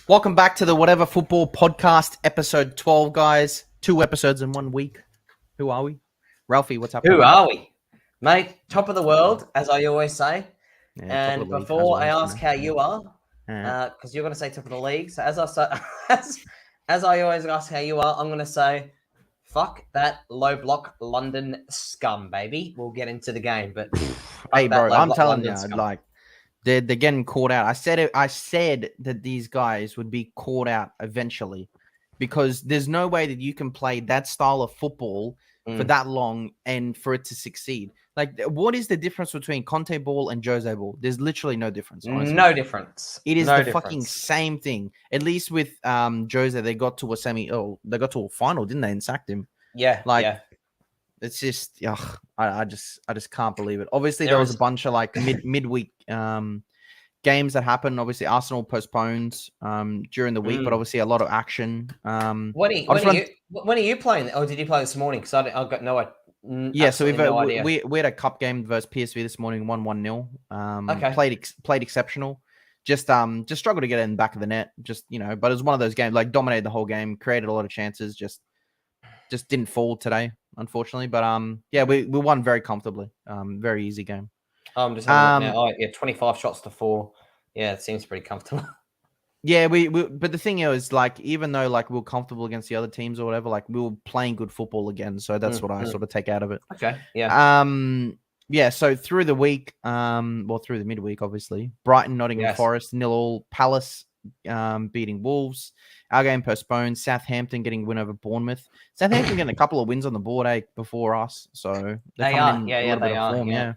Welcome back to the Whatever Football Podcast, episode 12, guys. 2 episodes in 1 week. Who are we? Ralphie, what's happening? Who are we? Mate, top of the world, as I always say. Yeah, And before I ask how you are, because you're going to say top of the league, so as I always ask how you are, I'm going to say, fuck that low block London scum, baby. We'll get into the game, but hey, bro, I'm telling London you, scum. like, they're getting caught out. I said that these guys would be caught out eventually, because there's no way that you can play that style of football for that long and for it to succeed. Like, what is the difference between Conte ball and Jose ball? There's literally no difference. Honestly. No difference. It is fucking same thing. At least with Jose, they got to a they got to a final, didn't they? And sacked him. Yeah. It's just, I just can't believe it. Obviously, there was a bunch of like midweek games that happened. Obviously, Arsenal postponed during the week, but obviously a lot of action. When are you playing? Oh, did you play this morning? Because I've got no idea. Yeah, so we had a cup game versus PSV this morning, 1-0. Okay. Played exceptional. Just struggled to get it in the back of the net. But it was one of those games, like, dominated the whole game, created a lot of chances, just didn't fall today, unfortunately. But we won very comfortably. Very easy game. I'm just having now. 25 shots to 4. Yeah, it seems pretty comfortable. Yeah, but the thing is, like, even though like we were comfortable against the other teams or whatever, like, we were playing good football again. So that's what I sort of take out of it. Okay. Yeah. Yeah. So through the week, through the midweek, obviously, Brighton, Nottingham Forest 0-0, Palace beating Wolves. Our game postponed. Southampton getting a win over Bournemouth. Southampton getting a couple of wins on the board before us. So they are. Yeah.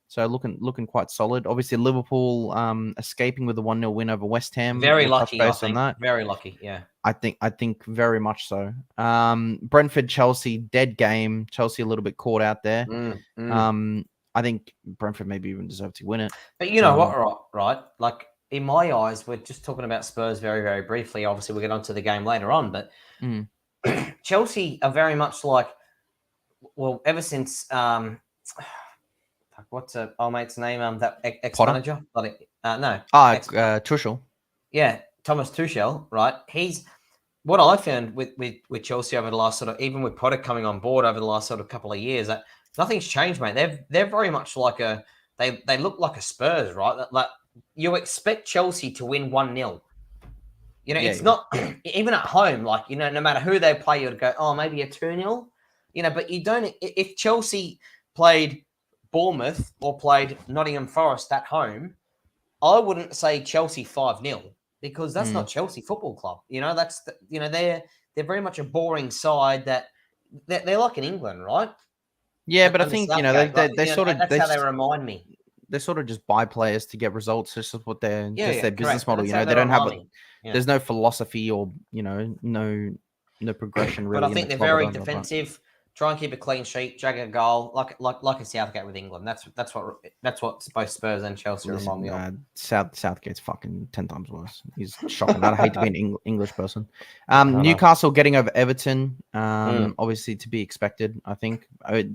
So looking quite solid. Obviously, Liverpool escaping with a 1-0 win over West Ham. Very lucky, I think. Very lucky, yeah. I think very much so. Brentford, Chelsea, dead game. Chelsea a little bit caught out there. I think Brentford maybe even deserved to win it. But you know what, right? Like, in my eyes, we're just talking about Spurs very, very briefly. Obviously, we'll get onto the game later on. But Chelsea are very much like, well, ever since... what's old mate's name? That ex-manager? Tuchel. Yeah, Thomas Tuchel, right? He's what I found with Chelsea over the last sort of, even with Potter coming on board over the last sort of couple of years, that nothing's changed, mate. They're very much like they look like a Spurs, right? Like, you expect Chelsea to win 1-0. It's not even at home. Like, no matter who they play, you'd go, oh, maybe a 2-0. But you don't. If Chelsea played Bournemouth or played Nottingham Forest at home, I wouldn't say Chelsea 5-0 because that's not Chelsea Football Club. That's they're very much a boring side that they're like in England, right? Yeah, but I think they sort of that's how they remind me. They sort of just buy players to get results. This is what their business model. They don't have there's no philosophy or no progression really. But I think they're very defensive. Try and keep a clean sheet, jag a goal, like a Southgate with England. That's what both Spurs and Chelsea remind me of. Southgate's fucking 10 times worse. He's shocking. I hate to be an English person. Newcastle getting over Everton, obviously to be expected. I think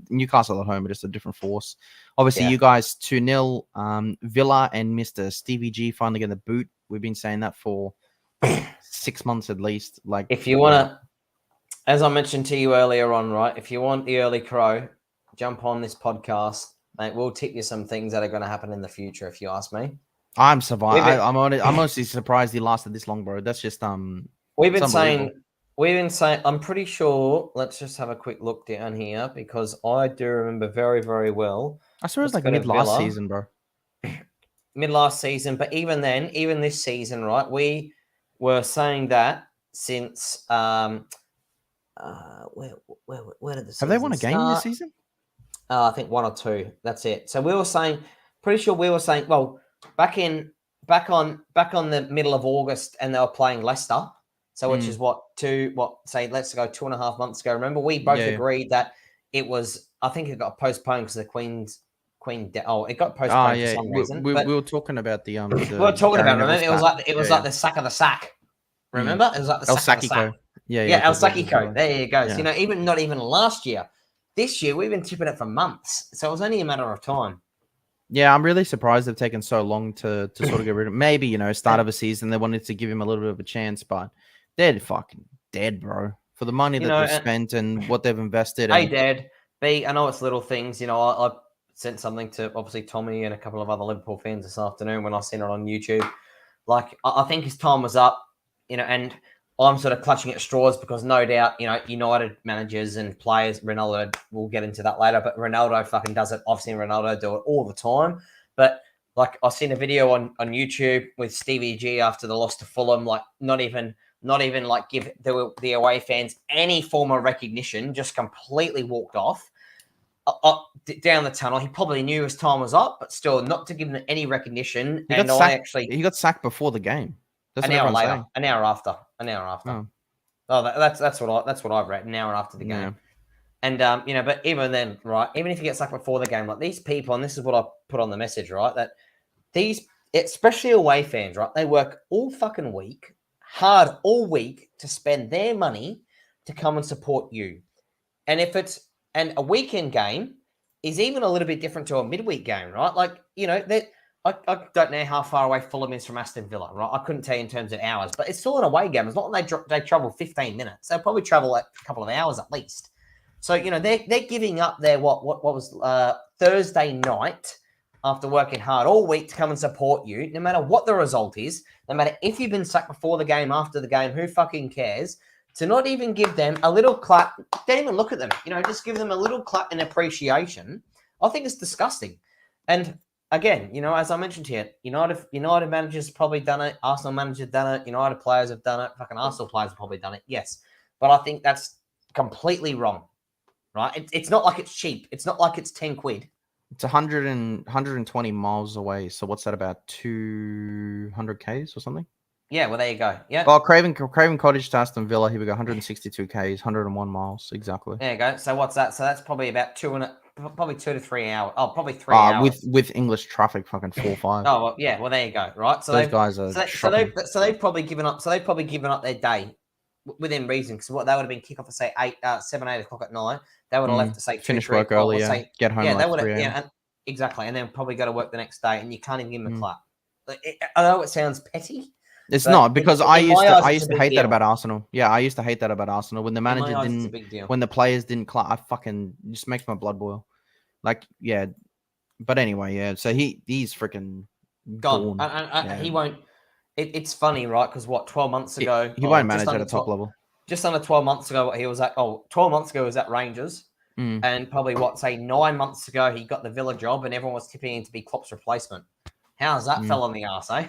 Newcastle at home are just a different force. Obviously, you guys 2-0. Villa and Mr. Stevie G finally getting the boot. We've been saying that for 6 months at least. Like, if you want to. As I mentioned to you earlier on, right? If you want the early crow, jump on this podcast, mate. We'll tip you some things that are going to happen in the future, if you ask me. I'm surviving. I'm honestly surprised he lasted this long, bro. That's just We've been saying. I'm pretty sure. Let's just have a quick look down here because I do remember very, very well. I swear it was like mid last season, bro. Mid last season, but even then, even this season, right? We were saying that since. Where did the have they won a game this season? I think 1 or 2. That's it. So we were saying, well, back on the middle of August, and they were playing Leicester. So which is let's go 2.5 months ago. Remember, we both agreed that it was. I think it got postponed because the Queen. It got postponed for some reason. We were talking about the. We were talking about. Remember, it was like the sack of the sack. Remember, it was like the sack of the sack. Yeah, El Sakiko. There you go. Yeah. So, not even last year. This year, we've been tipping it for months. So it was only a matter of time. Yeah, I'm really surprised they've taken so long to sort of get rid of. Maybe start of a season they wanted to give him a little bit of a chance, but they're fucking dead, bro. For the money that they've spent and what they've invested. A, And Dad. B, I know it's little things. I sent something to obviously Tommy and a couple of other Liverpool fans this afternoon when I seen it on YouTube. Like, I think his time was up, and I'm sort of clutching at straws because no doubt, United managers and players, Ronaldo, we'll get into that later, but Ronaldo fucking does it. I've seen Ronaldo do it all the time. But like, I've seen a video on YouTube with Stevie G after the loss to Fulham, like not even like give the away fans any form of recognition, just completely walked off down the tunnel. He probably knew his time was up, but still not to give them any recognition. he got sacked before the game. That's an hour later, an hour after. Oh, that's what I've read. An hour after the game. Yeah. And but even then, right? Even if you get sacked before the game, like these people, and this is what I put on the message, right? That these, especially away fans, right? They work all fucking week, hard all week to spend their money to come and support you. And if it's a weekend game is even a little bit different to a midweek game, right? Like, that I don't know how far away Fulham is from Aston Villa, right? I couldn't tell you in terms of hours, but it's still an away game. It's not like they travel 15 minutes. They'll probably travel like a couple of hours at least. So, they're giving up their what was Thursday night after working hard all week to come and support you, no matter what the result is, no matter if you've been sacked before the game, after the game, who fucking cares? To not even give them a little clap, don't even look at them, just give them a little clap in appreciation. I think it's disgusting. And again, as I mentioned here, United managers probably done it, Arsenal managers done it, United players have done it, fucking Arsenal players have probably done it, yes. But I think that's completely wrong, right? It's not like it's cheap. It's not like it's 10 quid. It's 120 miles away. So what's that, about 200 Ks or something? Yeah, well, there you go. Yeah. Well, Craven Cottage to Aston Villa, here we go, 162 Ks, 101 miles, exactly. There you go. So what's that? So that's probably about 2 to 3 hours. Oh, probably 3 hours. With English traffic, fucking 4 or 5. Oh, well, yeah. Well, there you go. Right. So those guys are so they've probably given up. So they've probably given up their day within reason. Because what they would have been kick off at say 7, 8 o'clock at night. They would have left to say finish work earlier, get home. Yeah, they would have. Yeah, exactly. And then probably go to work the next day, and you can't even give them a clap. I know it sounds petty. It's not, because I used to hate that about Arsenal. Yeah, I used to hate that about Arsenal when the manager when the players didn't clap. I fucking just makes my blood boil. Like, yeah, but anyway, yeah. So he's freaking gone. He won't. It's funny, right? Because 12 months ago, he won't manage at a top level. Just under 12 months ago, he was at 12 months ago he was at Rangers, and probably 9 months ago he got the Villa job, and everyone was tipping him to be Klopp's replacement. How's that fell on the arse, eh?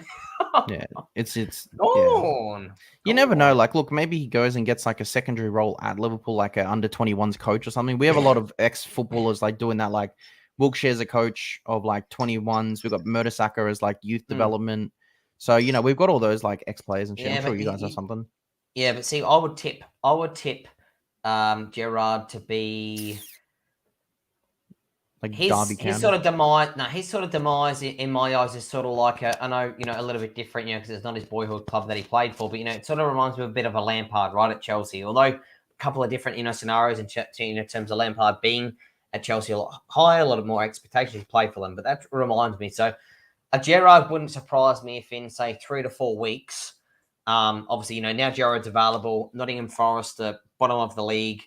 Yeah, it's gone. You never know. Like, look, maybe he goes and gets like a secondary role at Liverpool, like a under 21s coach or something. We have a lot of ex-footballers like doing that. Like Wilkshire's a coach of like 21s. We've got Mertesacker as like youth development. So we've got all those like ex-players and shit. I'm sure you guys have something. Yeah, but see, I would tip Gerrard to be like Derby County. His sort of demise in my eyes is sort of like a little bit different, because it's not his boyhood club that he played for, but it sort of reminds me of a bit of a Lampard, right, at Chelsea. Although a couple of different scenarios in terms of Lampard being at Chelsea a lot higher, a lot of more expectations to play for them. But that reminds me, so a Gerrard wouldn't surprise me if in say 3 to 4 weeks, obviously now Gerrard's available. Nottingham Forest, the bottom of the league.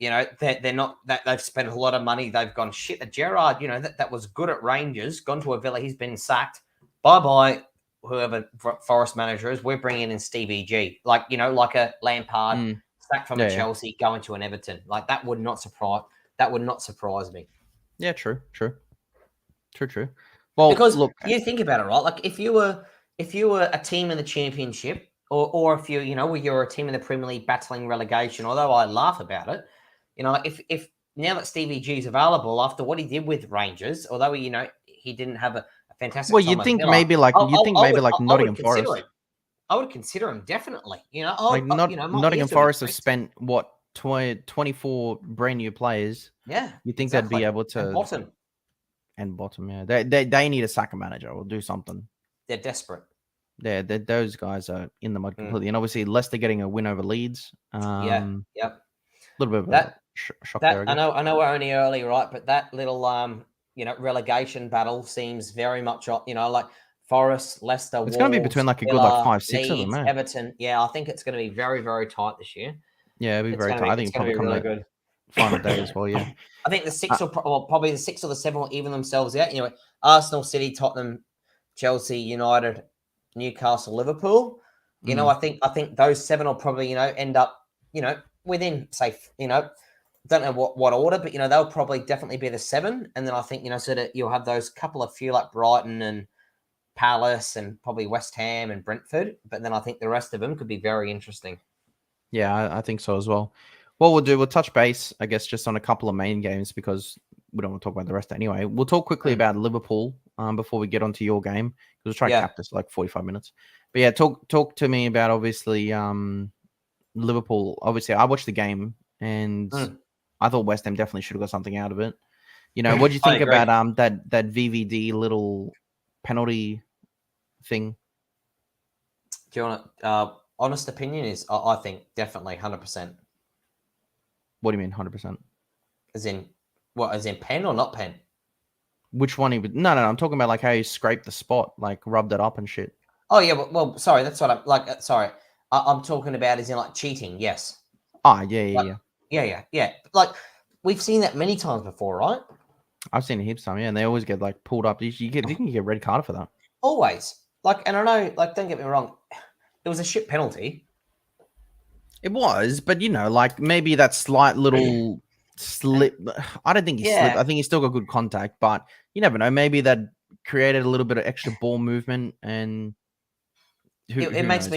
They're not that they've spent a lot of money. They've gone shit. At Gerrard, that was good at Rangers, gone to a Villa. He's been sacked. Bye, whoever Forest manager is. We're bringing in Stevie G, like a Lampard, sacked from a Chelsea, going to an Everton. Like that would not surprise me. Yeah, true. Well, because look, you think about it, right? Like if you were a team in the Championship, or if you're a team in the Premier League battling relegation. Although I laugh about it. If now that Stevie G is available after what he did with Rangers, although he didn't have a fantastic. Well, you'd think maybe like Nottingham Forest. I would consider him definitely. Nottingham Forest have spent 24 brand new players. Yeah, you think they'd be able to bottom? Yeah, they need a soccer manager or do something. They're desperate. Yeah, those guys are in the mud completely, and obviously Leicester getting a win over Leeds. Yep. A little bit of a shock there. I know we're only early, right? But that little relegation battle seems very much, like Forest, Leicester, It's going to be Wolves, between like a good Villa, 5-6 of them, Leeds, man. Everton. Yeah, I think it's going to be very, very tight this year. Yeah, it'll be very tight. I think It's it'll going to probably be come really to good. final day as well. Yeah, I think the six probably the 6 or the 7 will even themselves out. Arsenal, City, Tottenham, Chelsea, United, Newcastle, Liverpool. I think those 7 will probably end up within, say, don't know what order, but they'll probably definitely be the 7. And then I think so that you'll have those couple of few like Brighton and Palace and probably West Ham and Brentford. But then I think the rest of them could be very interesting. Yeah, I think so as well. What we'll do, we'll touch base, I guess, just on a couple of main games because we don't want to talk about the rest anyway. We'll talk quickly about Liverpool before we get onto your game because we'll try to cap this like 45 minutes. But yeah, talk to me about obviously Liverpool. Obviously, I watched the game and I thought West Ham definitely should have got something out of it. What do you think about that VVD little penalty thing? Do you want honest opinion is I think definitely 100%. What do you mean 100%? As in what? As in pen or not pen? Which one he would? No. I'm talking about like how he scraped the spot, like rubbed it up and shit. Oh yeah, well, sorry, that's what I'm like. Sorry, I'm talking about as in like cheating. Yes. Ah, yeah. Like we've seen that many times before, right? I've seen it heaps of time, yeah, and they always get like pulled up. You can get red card for that. Always. Like, and I know, like, don't get me wrong, it was a shit penalty. It was, but like maybe that slight little slip. I don't think he slipped. I think he still got good contact, but you never know. Maybe that created a little bit of extra ball movement, and it makes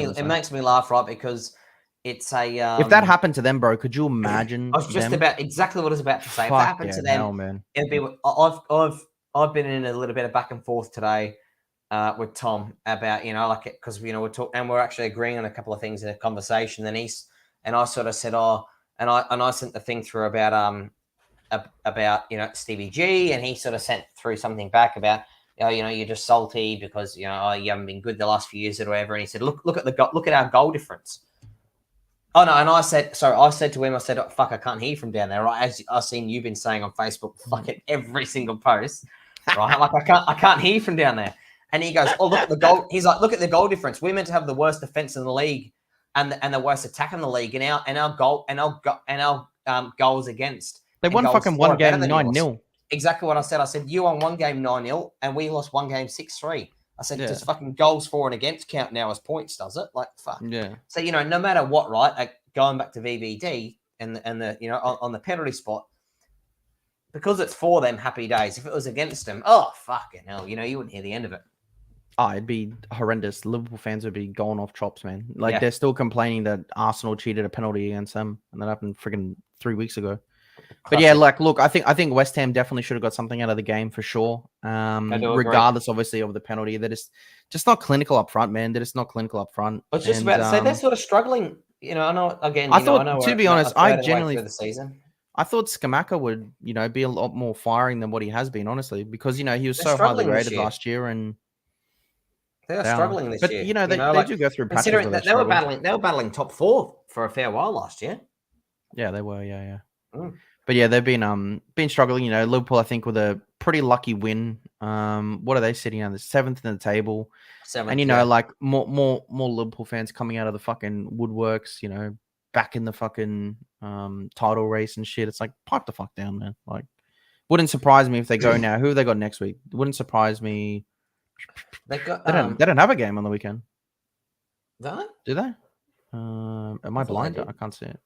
me laugh, right? Because it's a if that happened to them, bro, could you imagine? I was just about exactly what I was about to say. If that happened to them, man. It'd be. I've been in a little bit of back and forth today with Tom about like it because we're talking and we're actually agreeing on a couple of things in a conversation. And I sort of said, and I sent the thing through about Stevie G, and he sort of sent through something back about you're just salty because you haven't been good the last few years or whatever. And he said, look at our goal difference. Oh no, and I said to him, I said, oh, fuck, I can't hear from down there, right? As I've seen you've been saying on Facebook, fucking every single post, right? Like I can't hear from down there. And he goes, oh, look at the goal. He's like, look at the goal difference. We're meant to have the worst defense in the league and the worst attack in the league, and our goals against. They won fucking one game 9-0. Exactly what I said. I said you won one game 9-0, and we lost one game 6-3. I said, does fucking goals for and against count now as points, does it? Like, fuck. Yeah. So, no matter what, right, like going back to VVD and the on the penalty spot, because it's for them, happy days. If it was against them, oh, fucking hell, you wouldn't hear the end of it. Oh, it'd be horrendous. Liverpool fans would be going off chops, man. Like, they're still complaining that Arsenal cheated a penalty against them, and that happened freaking 3 weeks ago. But yeah, like, look, I think West Ham definitely should have got something out of the game for sure. Regardless, obviously, of the penalty, that is just not clinical up front, man. They're just not clinical up front. I was just about to say they're sort of struggling. I know again. I thought, to be honest, I genuinely the season. I thought Skamaka would, be a lot more firing than what he has been, honestly, because he was so highly rated last year, and they're struggling this year. But they do go through patches. Considering that they were battling top 4 for a fair while last year. Yeah, they were. Yeah. But yeah, they've been struggling. Liverpool, I think, with a pretty lucky win. What are they sitting on? The 7th in the table. 7th, and like more Liverpool fans coming out of the fucking woodworks. Back in the fucking title race and shit. It's like, pipe the fuck down, man. Like, wouldn't surprise me if they go now. Who have they got next week? Wouldn't surprise me. They got. They don't have a game on the weekend. That? Do they? Am I blind? I can't see it.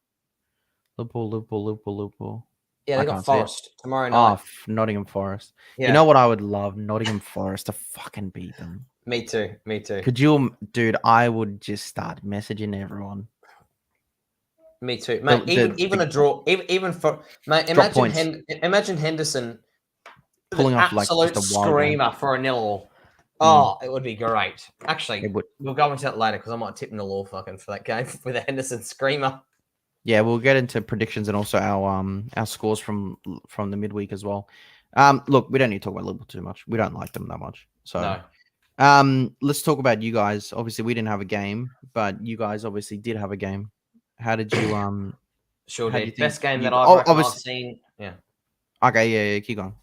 Liverpool. Yeah, they got Forest tomorrow night. Oh, Nottingham Forest. Yeah. You know what I would love? Nottingham Forest to fucking beat them. Me too. Could you, dude? I would just start messaging everyone. Me too, mate. Even a draw, even for mate. Imagine Henderson pulling off absolute like just a screamer for a 0-all. Oh, it would be great. Actually, we'll go into that later because I might tip 0-all fucking for that game with a Henderson screamer. Yeah, we'll get into predictions and also our scores from the midweek as well. Look, we don't need to talk about Liverpool too much. We don't like them that much. So, let's talk about you guys. Obviously, we didn't have a game, but you guys obviously did have a game. How did you Sure did. Best game that I've seen. Yeah. Okay. Yeah. Keep going.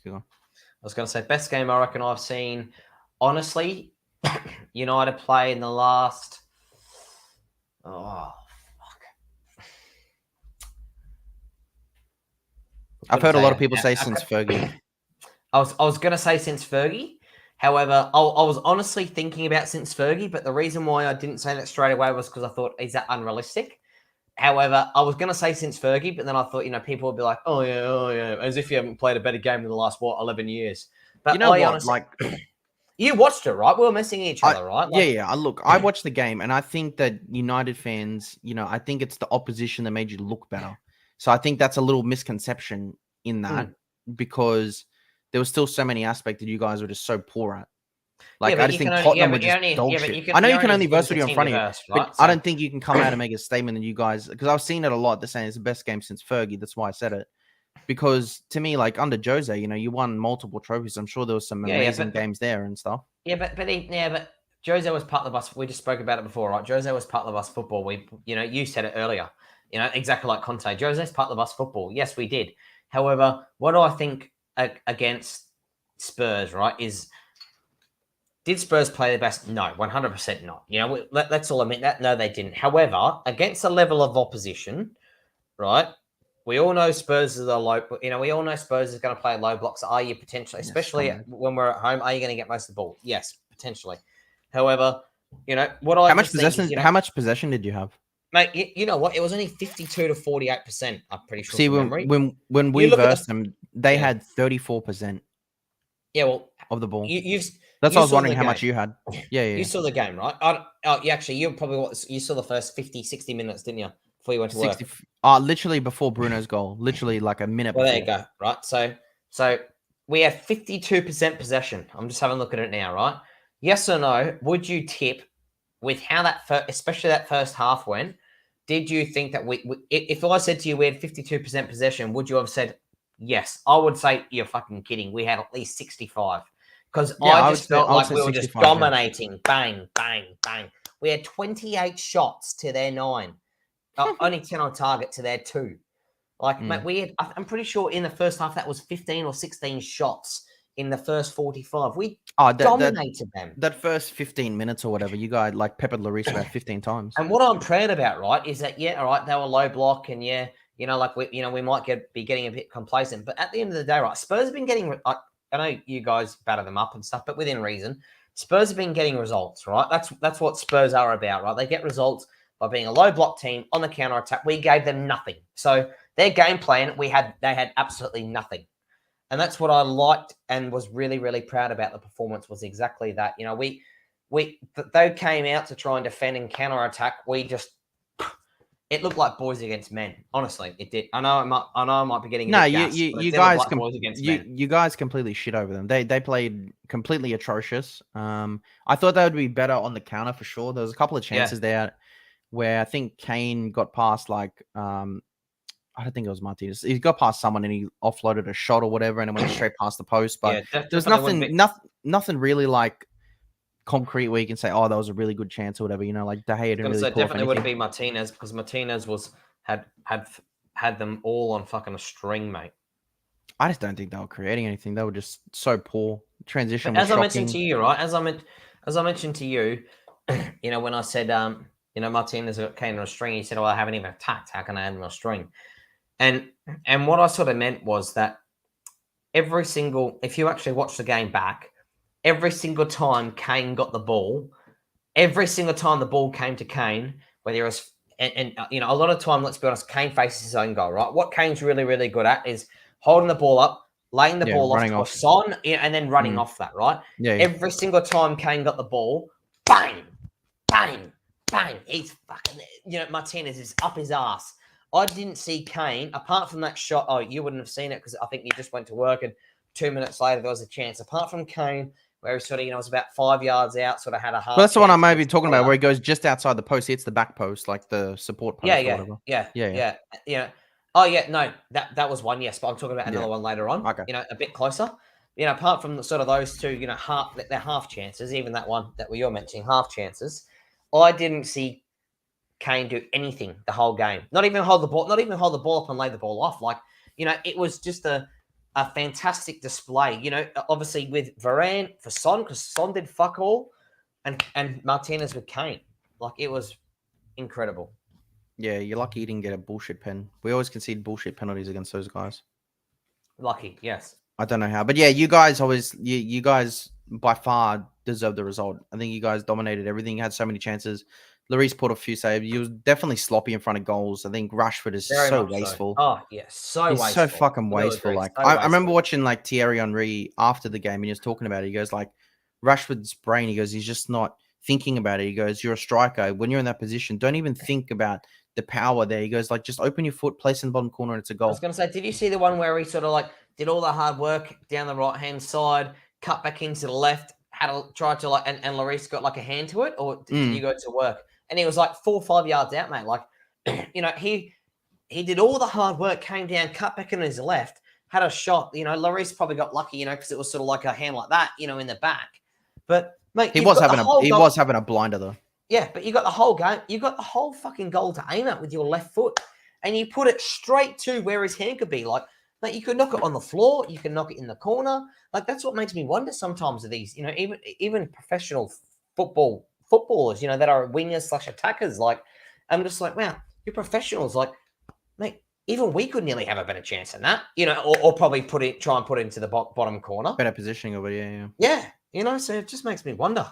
was going to say best game I reckon I've seen. Honestly, United play in the last. Oh, fuck. I've heard a lot of people say since Fergie. I was going to say since Fergie. However, I was honestly thinking about since Fergie, but the reason why I didn't say that straight away was because I thought, is that unrealistic? However, I was going to say since Fergie, but then I thought, people would be like, oh yeah, as if you haven't played a better game in the last, 11 years. But you know what? Honestly, you watched it, right? We were missing each other, right? Yeah. Look, I watched the game, and I think that United fans, I think it's the opposition that made you look better. So I think that's a little misconception in that because there was still so many aspects that you guys were just so poor at. Like, I just think Tottenham were just dog shit. I know you can only verse what you're in front of you, but I don't think you can come out and make a statement that you guys, because I've seen it a lot. They're saying it's the best game since Fergie. That's why I said it. Because to me, like under Jose, you won multiple trophies. I'm sure there was some amazing games there and stuff. Yeah, but Jose was part of the bus. We just spoke about it before, right? Jose was part of the bus football. You said it earlier. Exactly like Conte. Jose's part of the bus football. Yes, we did. However, what do I think against Spurs, right, is did Spurs play the best? No, 100% not. Let's all admit that. No, they didn't. However, against a level of opposition, right, we all know Spurs is a low. We all know Spurs is going to play low blocks. Are you potentially, especially when we're at home, are you going to get most of the ball? Yes, potentially. However, what I how much possession did you have, mate? You know what? It was only 52 to 48%. I'm pretty sure. See, when we versed them, they had 34%. Yeah, well, of the ball. That's why I was wondering how much you had. Yeah. You saw the game, right? You saw the first 50, 60 minutes, didn't you? Before you went to work. Literally before Bruno's goal. Literally like a minute before. There you go, right? So we have 52% possession. I'm just having a look at it now, right? Yes or no, would you tip with how especially that first half went, did you think that if I said to you we had 52% possession, would you have said yes? I would say you're fucking kidding. We had at least 65. Because I just felt like we were just dominating. Bang, bang, bang. We had 28 shots to their 9. Only 10 on target to their 2. Mate, I'm pretty sure in the first half that was 15 or 16 shots in the first 45. We dominated them. That first 15 minutes or whatever, you guys peppered Lloris about 15 times. And what I'm proud about, right, is that, all right, they were low block and we might be getting a bit complacent. But at the end of the day, right, Spurs have been getting... I know you guys batter them up and stuff, but within reason, Spurs have been getting results, right? That's what Spurs are about, right? They get results by being a low block team on the counter attack. We gave them nothing. So their game plan, they had absolutely nothing. And that's what I liked and was really, really proud about the performance was exactly that. They came out to try and defend and counter attack. It looked like boys against men. Honestly, it did. I know I might be getting you guys you guys completely shit over them. They played completely atrocious. I thought they would be better on the counter for sure. There was a couple of chances there where I think Kane got past I don't think it was Martinez. He got past someone and he offloaded a shot or whatever and it went straight past the post. But there's nothing really concrete where you can say, oh, that was a really good chance or whatever, like De Gea didn't really definitely would have been Martinez because Martinez had them all on fucking a string, mate. I just don't think they were creating anything. They were just so poor. Transition was shocking. I mentioned to you, right? As I mentioned to you, when I said Martinez got Kane on a string, he said, I haven't even attacked. How can I have him on a string? And what I sort of meant was that if you actually watch the game back, every single time Kane got the ball, every single time the ball came to Kane, whether it was, and a lot of time, let's be honest, Kane faces his own goal, right? What Kane's really, really good at is holding the ball up, laying the ball off to a Son, and then running off that, right? Yeah. Every single time Kane got the ball, bang, bang, bang. He's fucking, Martinez is up his ass. I didn't see Kane, apart from that shot. Oh, you wouldn't have seen it because I think you just went to work and 2 minutes later there was a chance. Apart from Kane, where he sort of, was about 5 yards out, sort of had a half. Well, that's the one I may be talking about, where he goes just outside the post, hits the back post, like the support post. Yeah. Oh, yeah, no, that was one, yes, but I'm talking about another one later on. Okay. A bit closer. Apart from sort of those two, they're half chances, even that one that you're mentioning, half chances. I didn't see Kane do anything the whole game. Not even hold the ball up and lay the ball off. It was just a fantastic display. You know, obviously with Varane for Son, because Son did fuck all, and Martinez with Kane. Like, it was incredible. Yeah, you're lucky you didn't get a bullshit pen. We always concede bullshit penalties against those guys. Lucky, yes. I don't know how, but yeah, you guys by far deserve the result. I think you guys dominated everything. You had so many chances. Lloris put a few saves. You was definitely sloppy in front of goals. I think Rashford is Very so much wasteful. so. Oh, yeah, so He's wasteful. so fucking wasteful. Like I remember watching like Thierry Henry after the game, and he was talking about it. He goes like, Rashford's brain. He goes, he's just not thinking about it. He goes, you're a striker. When you're in that position, don't even think about the power there. He goes like, just open your foot, place in the bottom corner, and it's a goal. I was going to say, did you see the one where he sort of like did all the hard work down the right hand side, cut back into the left, tried to like, and Lloris got like a hand to it, or did you go to work? And he was like 4 or 5 yards out, mate. Like, you know, he did all the hard work, came down, cut back on his left, had a shot. You know, Lloris probably got lucky, you know, because it was sort of like a hand like that, you know, in the back. But mate, he was having a blinder though. Yeah, but you got the whole game. You got the whole fucking goal to aim at with your left foot, and you put it straight to where his hand could be. Like you could knock it on the floor, you can knock it in the corner. Like, that's what makes me wonder sometimes of these. You know, even professional footballers, you know, that are wingers / attackers. Like, I'm just like, wow, you're professionals. Like, mate, even we could nearly have a better chance than that. You know, or probably try and put it into the bottom corner. Better positioning over, yeah. Yeah, you know, so it just makes me wonder.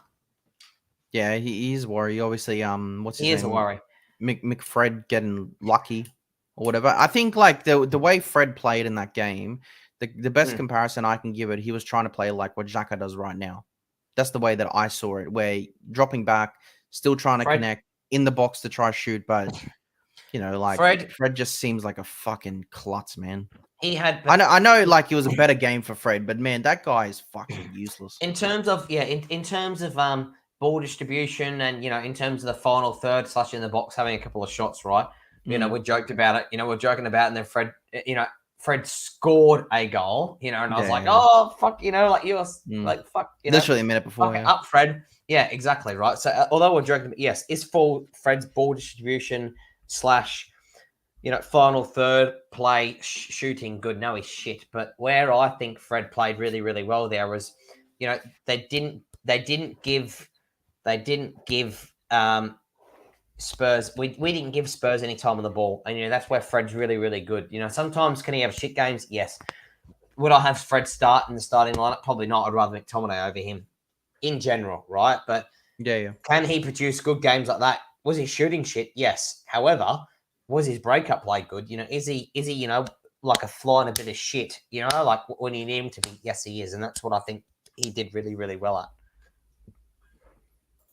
Yeah, he is worried. Obviously, what's his name? He is a worry. McFred getting lucky or whatever. I think like the way Fred played in that game, the best comparison I can give it, he was trying to play like what Xhaka does right now. That's the way that I saw it, where dropping back, still trying to connect in the box to try shoot, but you know, like Fred just seems like a fucking klutz, man. He had. I know, like it was a better game for Fred, but man, that guy is fucking useless. In terms of ball distribution, and you know, in terms of the final third / in the box having a couple of shots, right? You know, we joked about it. You know, we're joking about it, and then Fred scored a goal. You know, and I was like, oh fuck, you know, like you was like fuck, you know, literally a minute before. Up, Fred. Yeah, exactly, right. So although we're joking, yes, is for Fred's ball distribution / you know, final third play shooting good. No, he's shit. But where I think Fred played really, really well there was, you know, they didn't give Spurs. We didn't give Spurs any time on the ball, and you know that's where Fred's really, really good. You know, sometimes can he have shit games? Yes. Would I have Fred start in the starting lineup? Probably not. I'd rather McTominay over him in general, right? But yeah. Can he produce good games like that? Was he shooting shit? Yes. However, was his breakup play good? You know, is he, you know, like a fly in a bit of shit, you know, like when you need him to be? Yes, he is. And that's what I think he did really, really well at.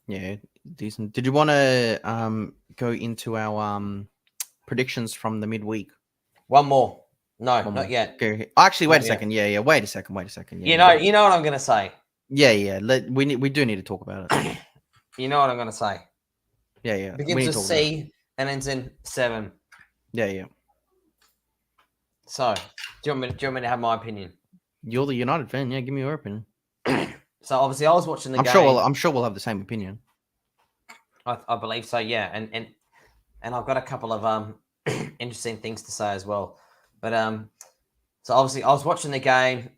Yeah, decent. Did you want to go into our predictions from the midweek? One more. No, not yet. Okay. Actually, wait a second. Yeah. Wait a second. Yeah, you know what I'm going to say. Yeah. We do need to talk about it. You know what I'm going to say. Yeah. Begins with C and ends in 7. Yeah. So, do you want me to have my opinion? You're the United fan. Yeah, give me your opinion. So obviously, I was watching the game. I'm sure we'll have the same opinion. I believe so. Yeah, and I've got a couple of interesting things to say as well. But so obviously, I was watching the game.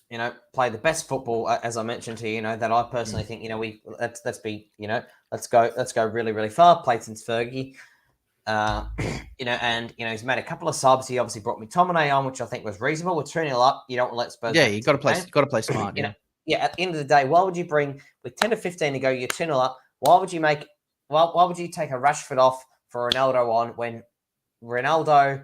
You know, play the best football, as I mentioned to you. You know, that I personally think. You know, let's be. You know, let's go really, really far. Played since Fergie. You know, and you know, he's made a couple of subs. He obviously brought McTominay on, which I think was reasonable. We're 2-0 up. You don't want to let Spurs. Yeah, you got to play smart. You know, yeah. At the end of the day, why would you bring with 10 to 15 to go? You're 2-0 up. Why would you take a Rashford off for Ronaldo on when Ronaldo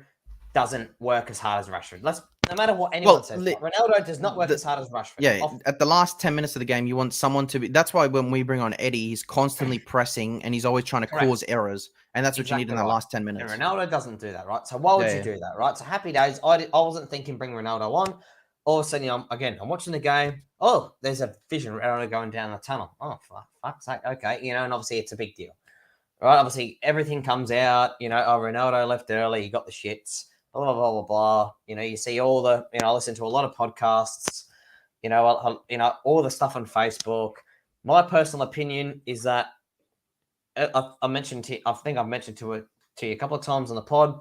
doesn't work as hard as Rashford? No matter what anyone says, Ronaldo does not work as hard as Rashford. Yeah, at the last 10 minutes of the game, you want someone to be. That's why when we bring on Eddie, he's constantly pressing and he's always trying to cause erroers, and that's what you need in the last 10 minutes. And Ronaldo doesn't do that, right? So why would you do that, right? So happy days. I wasn't thinking bring Ronaldo on. All of a sudden, I'm watching the game. Oh, there's a vision Ronaldo going down the tunnel. Oh, for fuck's sake. Okay, you know, and obviously it's a big deal, right? Obviously everything comes out. You know, Ronaldo left early. He got the shits. Blah, blah, blah, blah, blah. You know, you see all the, you know, I listen to a lot of podcasts, you know, all the stuff on Facebook. My personal opinion is that I think I've mentioned to you a couple of times on the pod.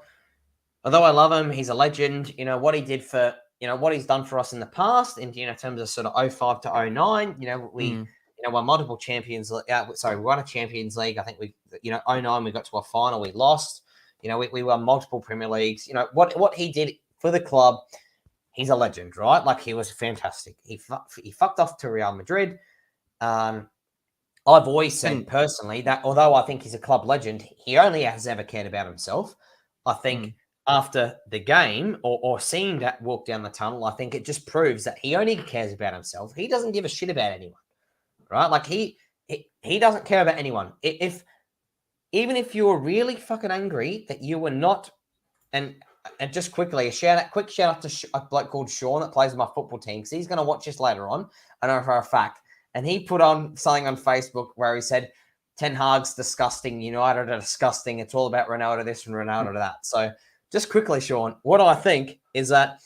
Although I love him, he's a legend. You know, what he did for what he's done for us in the past, in terms of sort of 05 to 09. We won multiple Champions. We won a Champions League. I think we 09 we got to a final. We lost. We won multiple Premier Leagues. What he did for the club. He's a legend, right? Like, he was fantastic. He fucked off to Real Madrid. I've always said personally that although I think he's a club legend, he only has ever cared about himself. I think after the game or seeing that walk down the tunnel, I think it just proves that he only cares about himself. He doesn't give a shit about anyone, right? Like, he doesn't care about anyone. Even if you're really fucking angry that you were not, and just quickly, quick shout out to a bloke called Sean that plays in my football team, because he's going to watch this later on. I know for a fact. And he put on something on Facebook where he said, Ten Hag's disgusting, United are disgusting. It's all about Ronaldo this and Ronaldo that. So just quickly, Sean, what I think is that,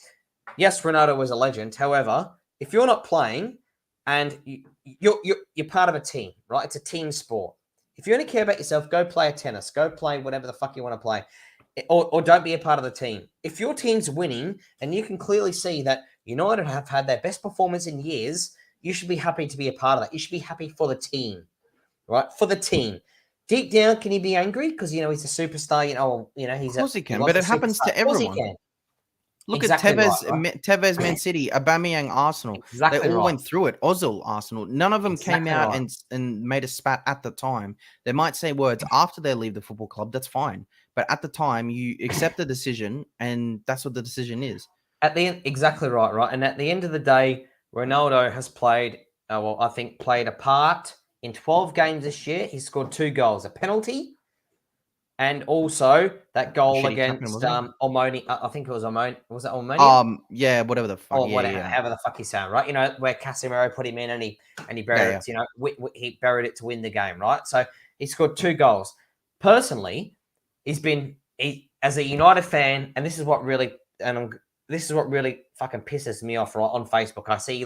yes, Ronaldo was a legend. However, if you're not playing and you're part of a team, right? It's a team sport. If you only care about yourself, go play a tennis. Go play whatever the fuck you want to play. Or don't be a part of the team. If your team's winning and you can clearly see that United have had their best performance in years, you should be happy to be a part of that. You should be happy for the team, right? For the team. Deep down, can he be angry? Because, he's a superstar. He's of course he can, but it happens to everyone. Look exactly at Tevez, right? Tevez, Man City, Aubameyang, Arsenal. Exactly they all went through it. Ozil, Arsenal. None of them came out and made a spat at the time. They might say words after they leave the football club. That's fine. But at the time, you accept the decision, and that's what the decision is. At the end, exactly right. And at the end of the day, Ronaldo has played a part in 12 games this year. He scored 2 goals, a penalty, and also that goal against Omoni. I think it was Omoni. Was it Omoni? Yeah, whatever the fuck. Or whatever, however the fuck he's saying, right? Where Casemiro put him in and he buried it. He buried it to win the game, right? So he scored 2 goals. Personally, as a United fan, and this is what really fucking pisses me off, right, on Facebook. I see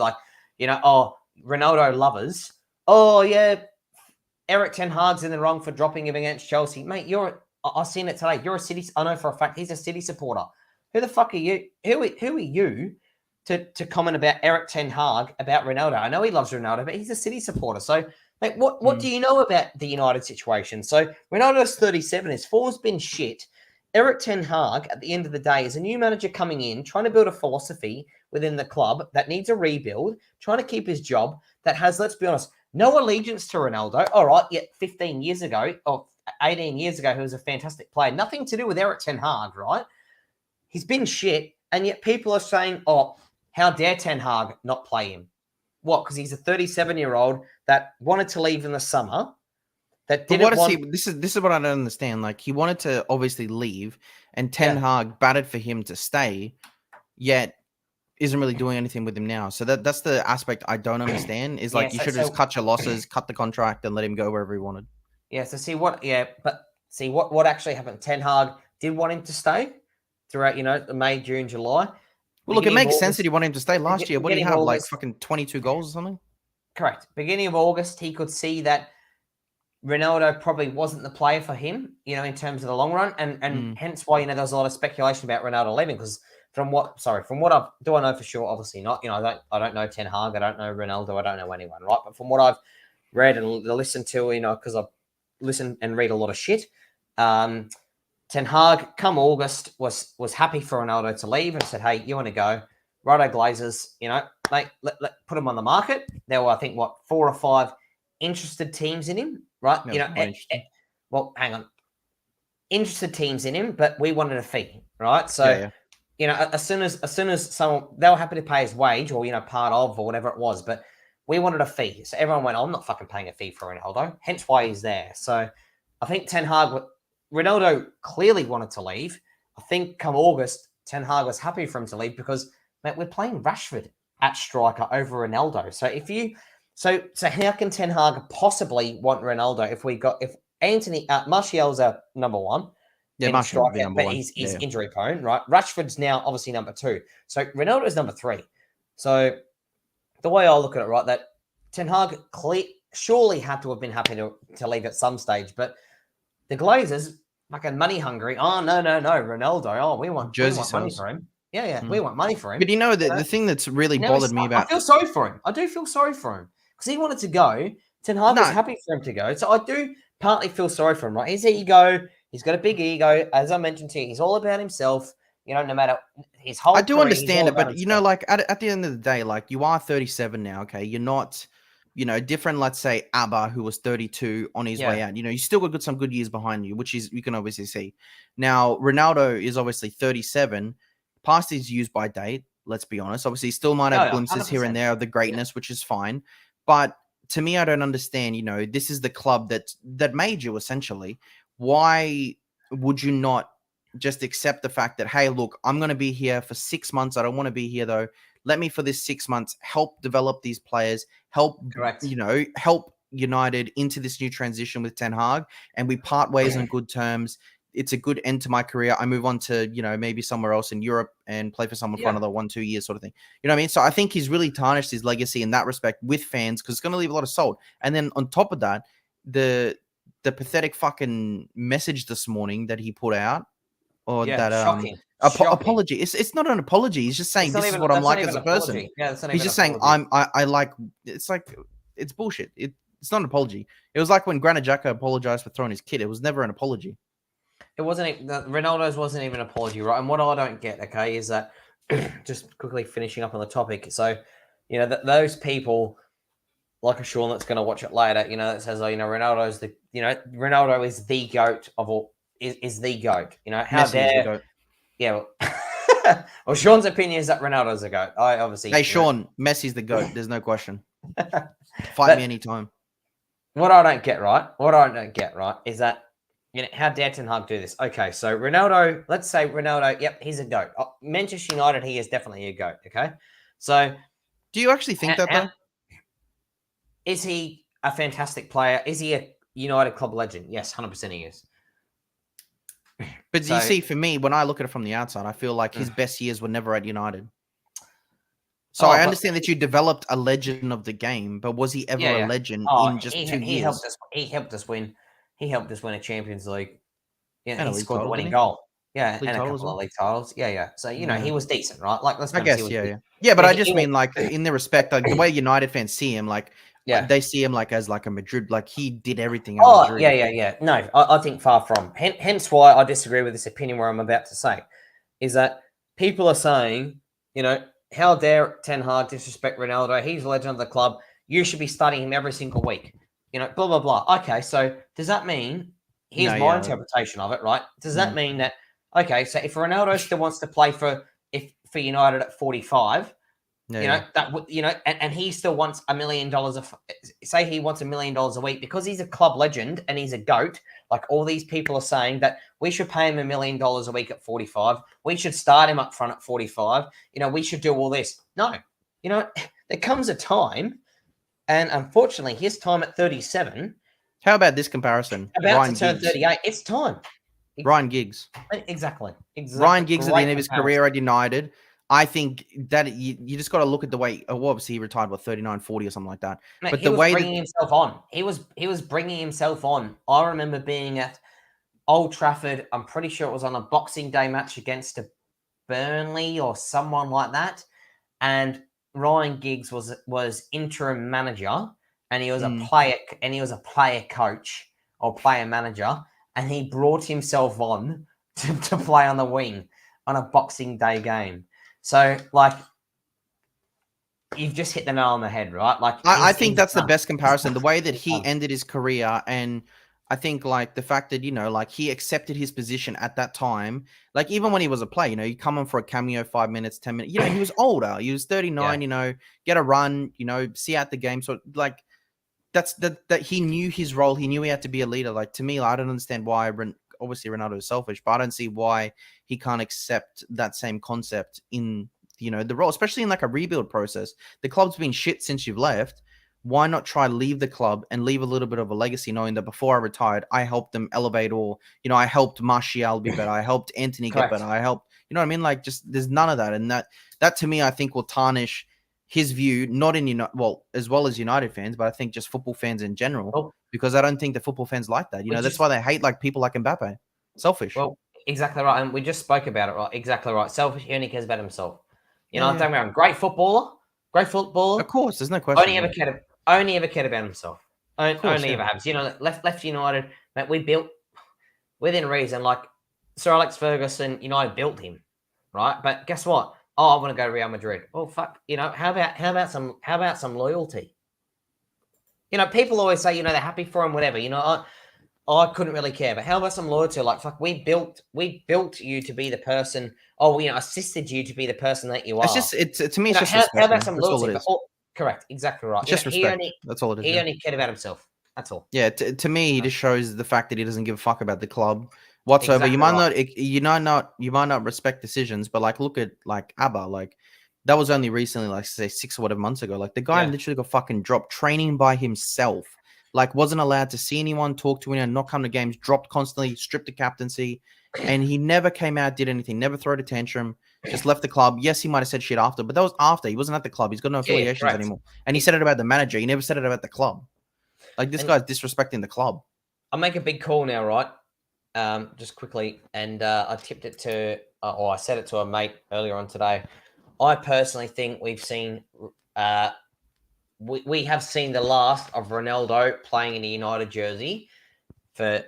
Ronaldo lovers. Oh yeah, Eric Ten Hag's in the wrong for dropping him against Chelsea, mate. I've seen it today. You're a City. I know for a fact he's a City supporter. Who the fuck are you? Who are you to comment about Eric Ten Hag about Ronaldo? I know he loves Ronaldo, but he's a City supporter. So, mate, what do you know about the United situation? So Ronaldo's 37. His form's been shit. Eric Ten Hag, at the end of the day, is a new manager coming in, trying to build a philosophy within the club that needs a rebuild, trying to keep his job, that has, let's be honest, no allegiance to Ronaldo. All right, yet 15 years ago or 18 years ago, he was a fantastic player. Nothing to do with Eric Ten Hag, right? He's been shit, and yet people are saying, oh, how dare Ten Hag not play him? What, because he's a 37-year-old that wanted to leave in the summer, that didn't want... This is what I don't understand. Like, he wanted to obviously leave, and Ten Hag batted for him to stay, yet isn't really doing anything with him now. So that's the aspect I don't understand. Is like, you should just cut your losses, cut the contract, and let him go wherever he wanted. Yeah. So what actually happened? Ten Hag did want him to stay throughout, May, June, July. Well, look, it makes sense that he wanted him to stay last year. What did he have? Like fucking 22 goals or something? Correct. Beginning of August, he could see that Ronaldo probably wasn't the player for him, in terms of the long run, and hence why there was a lot of speculation about Ronaldo leaving. Because from what I know for sure, obviously not. I don't know Ten Hag, I don't know Ronaldo, I don't know anyone, right? But from what I've read and listened to, because I've listened and read a lot of shit, Ten Hag, come August, was happy for Ronaldo to leave and said, "Hey, you want to go? Righto, Glazers, let put him on the market." There were, I think, 4 or 5 interested teams in him, right? No, hang on, interested teams in him, but we wanted a fee, right? So, as soon as someone, they were happy to pay his wage or part of or whatever it was, but we wanted a fee. So everyone went, I'm not fucking paying a fee for Ronaldo. Hence why he's there. So I think Ten Hag, Ronaldo clearly wanted to leave. I think come August, Ten Hag was happy for him to leave because, mate, we're playing Rashford at striker over Ronaldo. So how can Ten Hag possibly want Ronaldo if Anthony Martial's our number 1? Yeah, Martial, but he's injury prone, right? Rashford's now obviously number 2. So Ronaldo is number 3. So the way I look at it, right, that Ten Hag surely had to have been happy to leave at some stage, but the Glazers, fucking money hungry. Oh, no, Ronaldo. Oh, we want money for him. Yeah. We want money for him. But the thing that's really bothered me about... I feel sorry for him. I do feel sorry for him because he wanted to go. Ten Hag was happy for him to go. So I do partly feel sorry for him, right? His ego, he's got a big ego. As I mentioned to you, he's all about himself. No matter his whole I do career, understand it, but, like, at the end of the day, like, you are 37 now, okay? You're not, different, let's say, Abba, who was 32 on his way out. You still got some good years behind you, which is you can obviously see. Now, Ronaldo is obviously 37, past his use-by date, let's be honest. Obviously, he still might have glimpses 100%. here and there of the greatness, which is fine. But to me, I don't understand, this is the club that made you, essentially. Why would you not just accept the fact that, hey, look, I'm going to be here for 6 months. I don't want to be here, though. Let me, for this 6 months, help develop these players, help United into this new transition with Ten Hag, and we part ways on good terms. It's a good end to my career. I move on to, maybe somewhere else in Europe and play for someone for another 1-2 years sort of thing. You know what I mean? So I think he's really tarnished his legacy in that respect with fans because it's going to leave a lot of salt. And then on top of that, the pathetic fucking message this morning that he put out, or shocking. Apology. It's not an apology. He's just saying this is what I'm like as a person. Yeah, that's not He's even just saying I like. It's like it's bullshit. It's not an apology. It was like when Granit Xhaka apologized for throwing his kid. It was never an apology. It wasn't. Ronaldo's wasn't even an apology, right? And what I don't get, okay, is that just quickly finishing up on the topic. So, those people like a Sean that's going to watch it later, that says, Ronaldo's Ronaldo is the GOAT of all. Is the GOAT. How Messi dare... is the GOAT. Yeah. Well, Sean's opinion is that Ronaldo's the GOAT. I obviously... Hey, Sean, Messi's the GOAT. There's no question. Fight me anytime. What I don't get right is that, how dare Ten Hag do this? Okay, so Ronaldo, let's say Ronaldo, yep, he's a GOAT. Manchester United, he is definitely a GOAT, okay? So... Do you actually think that, though? Is he a fantastic player? Is he a United club legend? Yes, 100% he is. But you see, for me, when I look at it from the outside, I feel like his best years were never at United. So I understand that you developed a legend of the game, but was he ever a legend in just 2 years? He helped us win. He helped us win a Champions League. Yeah, and he scored the winning goal. Yeah, and a couple of league titles. Yeah. So he was decent, right? Like, let's. I guess, yeah. But I just mean, like, in the respect, like the way United fans see him, like. Yeah, they see him like as like a Madrid, like he did everything. Madrid. Yeah. No, I think far from. Hence why I disagree with this opinion where I'm about to say is that people are saying, how dare Ten Hag disrespect Ronaldo? He's a legend of the club. You should be studying him every single week. Blah, blah, blah. Okay, so does that mean, here's my interpretation of it, right? Does that mean that, okay, so if Ronaldo still wants to play for United at 45, and he still wants $1 million say he wants $1 million a week because he's a club legend and he's a GOAT. Like, all these people are saying that we should pay him $1 million a week at 45. We should start him up front at 45. We should do all this. No, there comes a time, and unfortunately, his time at 37. How about this comparison? About to turn 38. It's time. Ryan Giggs. Exactly. Ryan Giggs at the end of his career at United. I think that you just got to look at the way. Obviously, he retired 39, 40 or something like that. Mate, but he was bringing himself on. He was bringing himself on. I remember being at Old Trafford. I'm pretty sure it was on a Boxing Day match against a Burnley or someone like that. And Ryan Giggs was interim manager, and he was a player, and he was a player coach or player manager, and he brought himself on to play on the wing on a Boxing Day game. So, like, you've just hit the nail on the head, right? Like, I think that's the best comparison. The way that he ended his career, and I think, like, the fact that, like, he accepted his position at that time. Like, even when he was a player, you come on for a cameo, 5 minutes, 10 minutes. He was older. He was 39, get a run, see out the game. So, like, that he knew his role. He knew he had to be a leader. Like, to me, I don't understand why. Obviously, Ronaldo is selfish, but I don't see why he can't accept that same concept in, the role, especially in like a rebuild process. The club's been shit since you've left. Why not try leave the club and leave a little bit of a legacy, knowing that before I retired, I helped them elevate, or, I helped Martial be better. I helped Anthony get better. I helped, what I mean? Like, just there's none of that. And that to me, I think will tarnish his view, not in as well as United fans, but I think just football fans in general, because I don't think the football fans like that. That's why they hate like people like Mbappe. Selfish. Well, Exactly right. And we just spoke about it, right? Exactly right. Selfish, he only cares about himself. You know, Yeah, don't get me wrong, great footballer, of course, there's no question. only ever cared about himself. Of course, Only yeah. ever has. You know, left United, mate, we built within reason, like Sir Alex Ferguson, United built him, right? But guess what? Oh, I want to go to Real Madrid. Oh fuck, you know, how about some loyalty? You know, people always say, you know, they're happy for him, whatever. You know, I couldn't really care. But how about some loyalty? Like, fuck, we built you to be the person. Oh, you know, assisted you to be the person that you It's are. just to me, You it's know, just respect, how about man. some That's all loyalty? it But, is. correct, exactly right. It's You know, just respect. That's all it is. he Yeah. only cared about himself. That's all. Yeah, to me, he just shows the fact that he doesn't give a fuck about the club whatsoever. Exactly right. You might not respect decisions, but like look at like ABBA, like that was only recently, like say 6 or whatever months ago. Like the guy Yeah. literally got fucking dropped training by himself. Like wasn't allowed to see anyone, talk to anyone, not come to games, dropped constantly, stripped the captaincy, and he never came out, did anything, never thrown a tantrum, just left the club. Yes, he might have said shit after, but that was after. He wasn't at the club. He's got no Yeah, affiliations correct. anymore. And he said it about the manager. He never said it about the club. Like this And guy's disrespecting the club. I'll make a big call now, right? Just quickly, and I tipped it to, or I said it to a mate earlier on today. I personally think we've seen, we have seen the last of Ronaldo playing in a United jersey for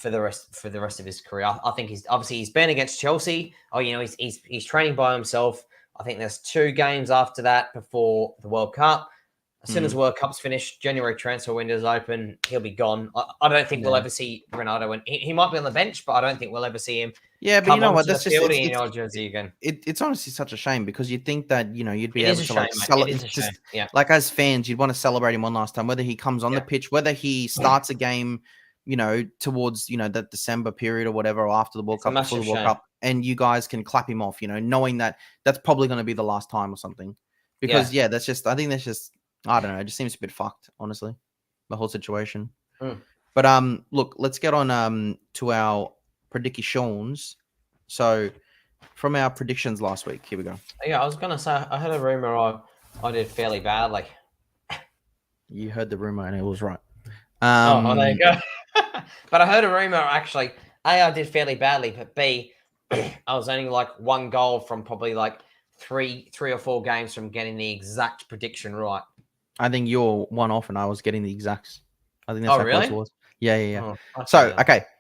the rest of his career. I think he's been against Chelsea. Oh, you know, he's training by himself. I think there's 2 games after that before the World Cup. As soon as World Cup's finished, January transfer window's open, he'll be gone. I don't think we'll ever see Ronaldo. And he might be on the bench, but I don't think we'll ever see him. Yeah, but you know what? That's just United jersey again. It's honestly such a shame because you'd think that you'd be It is able a to shame, like mate. celebrate. It is a shame. Yeah. Like as fans, you'd want to celebrate him one last time, whether he comes on the pitch, whether he starts a game, towards that December period or whatever, or after the World Cup, before the World Cup, and you guys can clap him off, knowing that that's probably going to be the last time or something. Because I think that's just, I don't know, it just seems a bit fucked, honestly, the whole situation. But look, let's get on to our predictions. So from our predictions last week, here we go. Yeah, I was gonna say I heard a rumor I did fairly badly. You heard the rumor and it was right. There you go. But I heard a rumor actually. A, I did fairly badly, but B, I was only like 1 goal from probably like three or 4 games from getting the exact prediction right. I think you're 1 off and I was getting the exacts. I think that's how close it was. Yeah. Oh,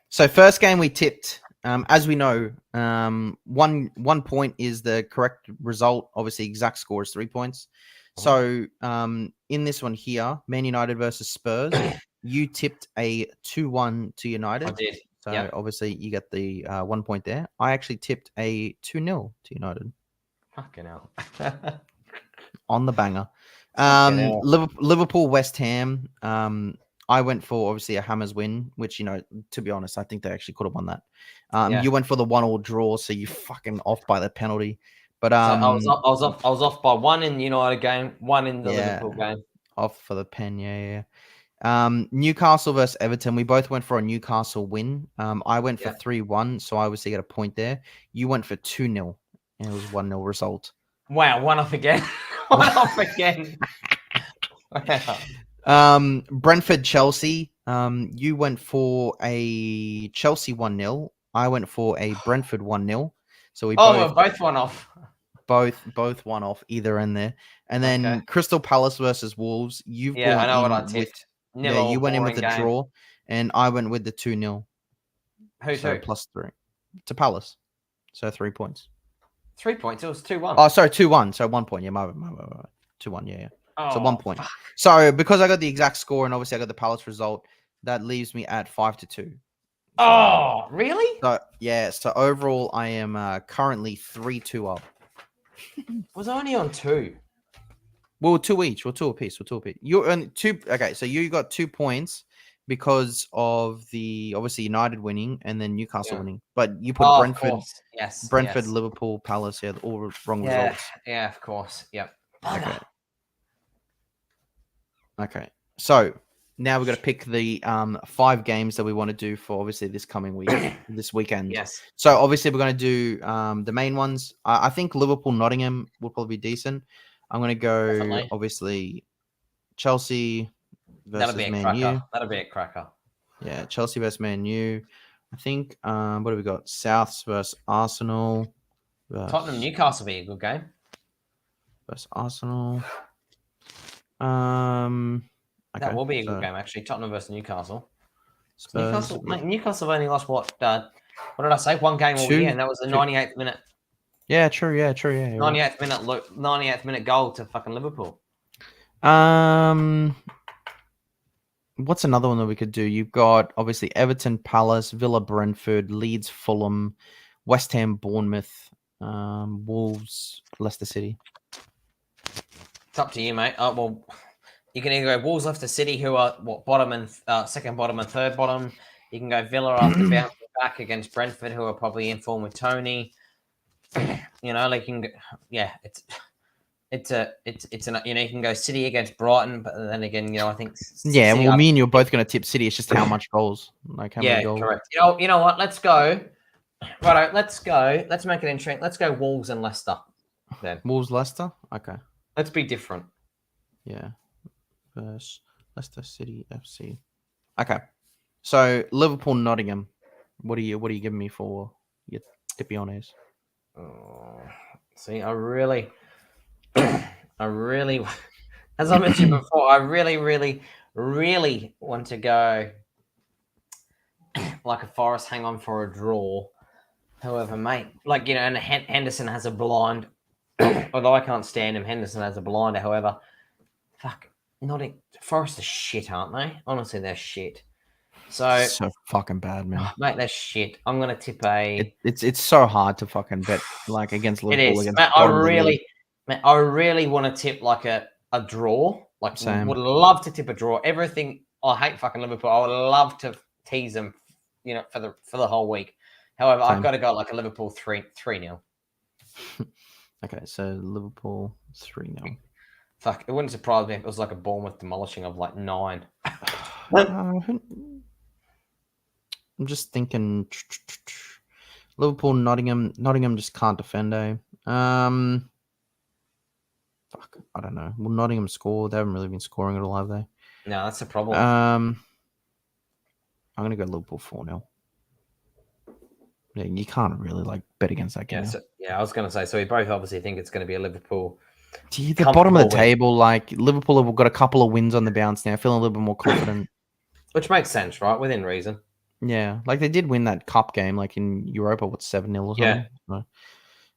So first game we tipped. As we know, 1 point is the correct result. Obviously, exact score is 3 points. So in this one here, Man United versus Spurs, you tipped a 2-1 to United. I did. So obviously you get the 1 point there. I actually tipped a 2-0 to United. Fucking hell. On the banger. Liverpool, West Ham. I went for obviously a Hammers win, which to be honest, I think they actually could have won that. You went for the 1-1 draw, so you fucking off by the penalty. But I was off by 1 in the United game, 1 in the Liverpool game. Off for the pen, yeah. Newcastle versus Everton. We both went for a Newcastle win. I went for 3-1, so I obviously get a point there. You went for 2-0, and it was 1-0 result. Wow, 1 off again. 1 off again. Wow. Brentford Chelsea. You went for a Chelsea 1-0. I went for a Brentford 1-0. So we're both 1 off. Both 1 off either end there. And then Crystal Palace versus Wolves. I know what I tipped. You went in with the draw, and I went with the 2-0. Who so +3 to Palace. So 3 points. 3 points. It was 2-1. Oh, sorry, 2-1. So 1 point. Yeah, my 2-1. Yeah. So 1 point. Fuck. So because I got the exact score and obviously I got the Palace result, that leaves me at 5-2. Oh, really? So yeah. So overall, I am currently 3-2 up. Was only on 2. Well, 2 each. We're 2 apiece. You're on 2. Okay, so you got 2 points because of the obviously United winning and then Newcastle winning. But you put Brentford, Brentford, Liverpool, Palace. Yeah, all wrong results. Yeah, of course. Yep. Okay. So now we're going to pick the 5 games that we want to do for obviously this coming week, this weekend. Yes. So obviously we're going to do the main ones. I think Liverpool, Nottingham will probably be decent. I'm going to go obviously Chelsea versus Man U. That'll be a cracker. Yeah, Chelsea versus Man U. I think. What do we got? Souths versus Arsenal. Tottenham Newcastle will be a good game. Versus Arsenal. Okay, That will be a good game, actually. Tottenham versus Newcastle. Spurs. Newcastle have only lost what did I say? One game all year, and that was the 98th minute. Yeah, true. Yeah, 98th minute. 98th minute goal to fucking Liverpool. What's another one that we could do? You've got obviously Everton, Palace, Villa, Brentford, Leeds, Fulham, West Ham, Bournemouth, Wolves, Leicester City. It's up to you, mate. Well, you can either go Wolves, Leicester City, who are bottom and second bottom and third bottom. You can go Villa after bouncing back against Brentford, who are probably in form with Tony. You know, like you can go City against Brighton, but then again, I think City, me and you're both going to tip City. It's just how much goals, like how many goals. Correct. You know what? Let's go. Right, let's go. Let's make it interesting. Let's go Wolves and Leicester. Then Wolves, Leicester. Okay. Let's be different. Yeah. Versus Leicester City FC. Okay. So Liverpool, Nottingham. What are you giving me for your Dipiones? See, I really, as I mentioned before, I really want to go like a Forest, hang on for a draw. However, mate, and Henderson has a blind. Although I can't stand him, Henderson has a blinder. However, Forest are shit, aren't they? Honestly, they're shit. So fucking bad, man. Mate, that's shit. I'm gonna tip a. It's so hard to fucking bet against Liverpool. It is. Mate, I really want to tip a draw. Same. Would love to tip a draw. Everything. I hate fucking Liverpool. I would love to tease them, for the whole week. However, I've got to go a Liverpool 3-0. Okay, so Liverpool 3-0. Fuck, it wouldn't surprise me if it was a Bournemouth demolishing of 9. I'm just thinking Liverpool, Nottingham. Nottingham just can't defend, eh? Fuck, I don't know. Will Nottingham score? They haven't really been scoring at all, have they? No, that's the problem. I'm gonna go Liverpool 4-0. Yeah, you can't really bet against that game. I was gonna say. So we both obviously think it's gonna be a Liverpool. The bottom of the table, Liverpool have got a couple of wins on the bounce now, feeling a little bit more confident. Which makes sense, right? Within reason. Yeah, they did win that cup game, in Europa, 7-0 or something.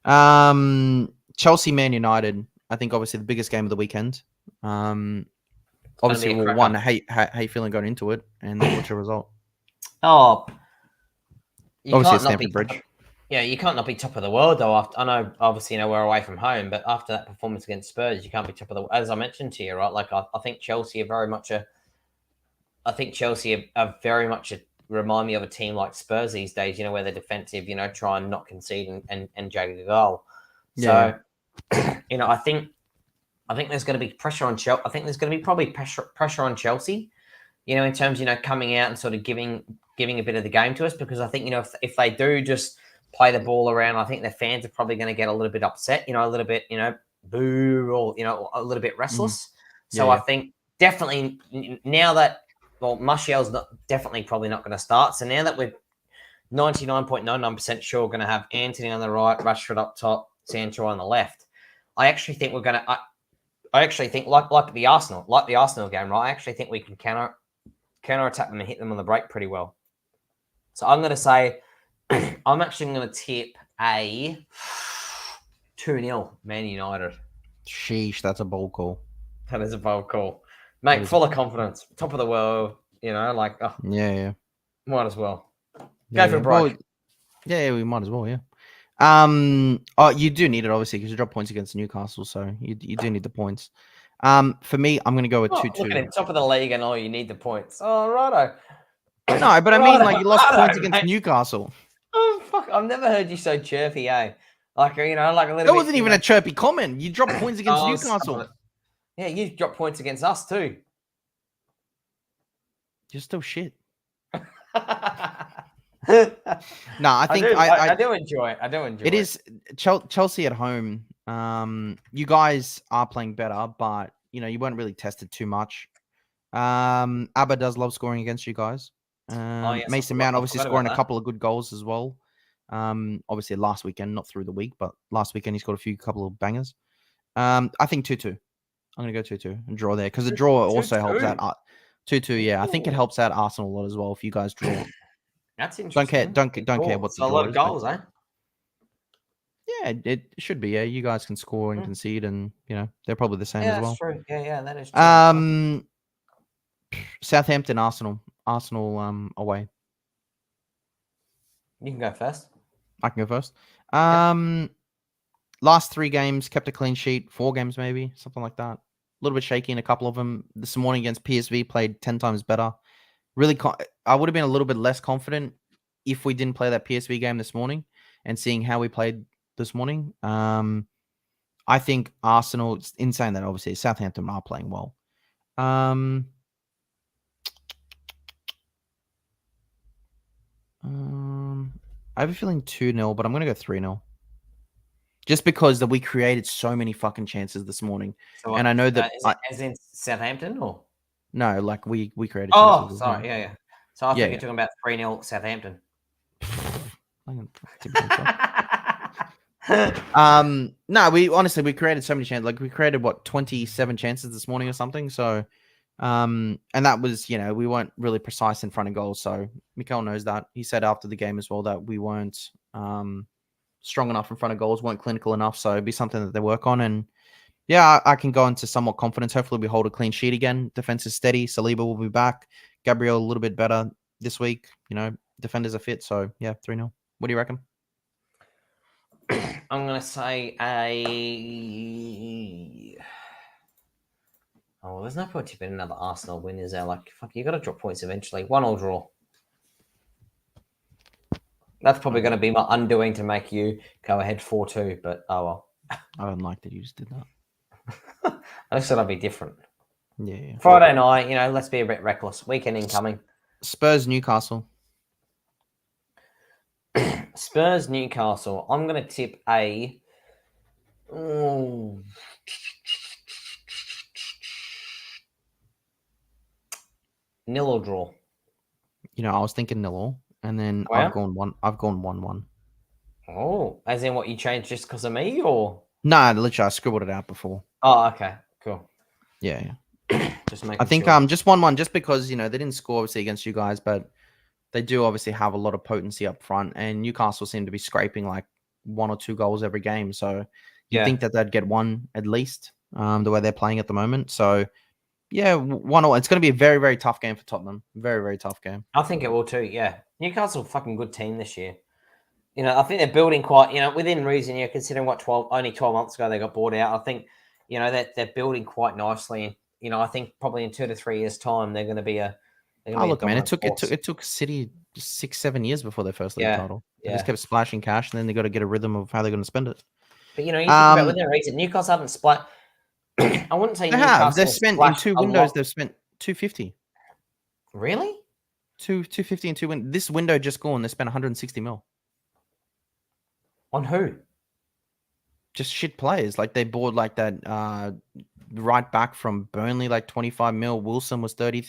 Yeah. Chelsea, Man United. I think obviously the biggest game of the weekend. Obviously, one. How you feeling going into it, and what's your result? Oh, obviously it's Stamford Bridge. Yeah, you can't not be top of the world though. I know, obviously, we're away from home, but after that performance against Spurs, you can't be top of the. As I mentioned to you, right? I think Chelsea are very much remind me of a team like Spurs these days. Where they're defensive, try and not concede and jag a goal. Yeah. So, I think there's going to be pressure on Chelsea. I think there's going to be probably pressure on Chelsea. In terms, coming out and sort of giving a bit of the game to us, because I think if they do just play the ball around, I think their fans are probably going to get a little bit upset, a little bit, boo, or, a little bit restless. So I think definitely now that, Martial's definitely probably not going to start. So now that we're 99.99% sure we're going to have Anthony on the right, Rashford up top, Sancho on the left, I actually think we're going to, I actually think like the Arsenal game, right? I actually think we can counter attack them and hit them on the break pretty well. So I'm going to say, I'm actually going to tip a 2-0 Man United. Sheesh, that's a bold call. That is a bold call. Mate, full of confidence. Top of the world, Yeah. Might as well. Go for a break. Well, we might as well, yeah. You do need it, obviously, because you drop points against Newcastle, so you do need the points. For me, I'm going to go with 2-2. Look at top of the league and you need the points. Oh, righto. No, but I mean, you lost points against Newcastle. Oh, fuck. I've never heard you so chirpy, eh? A little bit. That wasn't even a chirpy comment. You dropped points against Newcastle. Yeah, you dropped points against us too. You're still shit. No, I think I do enjoy it. I do enjoy it. It is Chelsea at home. You guys are playing better, but you weren't really tested too much. Abba does love scoring against you guys. Yes, Mason Mount I obviously forgot scoring about a that. couple of good goals as well. Obviously last weekend, not through the week, but last weekend he scored a couple of bangers. I think 2-2. I'm gonna go 2-2 and draw there because the draw also helps out. 2-2, yeah. I think it helps out Arsenal a lot as well if you guys draw. That's Don't care, interesting. don't care Cool. what the So a draw lot of is, but goals, eh? yeah, it should be. Yeah, you guys can score and Mm. concede, and they're probably the same Yeah, as that's well. true. Yeah, that is true. Actually. Southampton, Arsenal, away. You can go first. I can go first. Yep. Last 3 games kept a clean sheet. 4 games maybe, something like that. A little bit shaky in a couple of them. This morning against PSV, played 10 times better. Really, I would have been a little bit less confident if we didn't play that PSV game this morning and seeing how we played this morning. I think Arsenal, it's insane that obviously Southampton are playing well. I have a feeling 2-0, but I'm going to go 3-0. Just because that we created so many fucking chances this morning. So And I know that is it as in Southampton or? no, like we created Oh, chances. sorry. Yeah. So I thought Yeah, you were talking about 3-0 Southampton. No, we honestly we created so many chances. Like we created 27 chances this morning or something. So and that was, we weren't really precise in front of goal. So Mikel knows that. He said after the game as well that we weren't strong enough in front of goals, weren't clinical enough. So it'd be something that they work on. And yeah, I can go into somewhat confidence. Hopefully we hold a clean sheet again. Defense is steady. Saliba will be back. Gabriel a little bit better this week. Defenders are fit. So yeah, 3-0. What do you reckon? I'm going to say Oh, there's no point tipping another Arsenal win, is there? Like, fuck, you got to drop points eventually. 1-1 draw. That's probably going to be my undoing to make you go ahead 4-2, but oh well. I don't like that you just did that. I just thought I'd be different. Yeah. Friday night, let's be a bit reckless. Weekend incoming. Spurs, Newcastle. Spurs, Newcastle. I'm going to tip a... nil or draw. I was thinking 0, and then I've gone 1-1. Oh, as in what you changed just because of me, or? Nah, literally, I scribbled it out before. Oh, okay, cool. Yeah. Just making I think sure. just 1-1, just because they didn't score obviously against you guys, but they do obviously have a lot of potency up front, and Newcastle seem to be scraping like 1 or 2 goals every game. So you'd think that they'd get 1 at least, the way they're playing at the moment. So yeah, 1-1. It's going to be a very, very tough game for Tottenham. Very, very tough game. I think it will too. Yeah, Newcastle, fucking good team this year. I think they're building quite, within reason. Considering only 12 months ago they got bought out. I think, that they're building quite nicely. And I think probably in 2 to 3 years' time they're going to be a. Look, man, it took City 6-7 years before their first league title. They just kept splashing cash, and then they got to get a rhythm of how they're going to spend it. But you think about within reason, Newcastle haven't splat. I wouldn't say they Newcastle have. They've spent in 2 windows. They've spent 250. Really? 250 and 2 win. This window just gone. They spent 160 mil. On who? Just shit players. Like they bought like that right back from Burnley, like 25 mil. Wilson was 30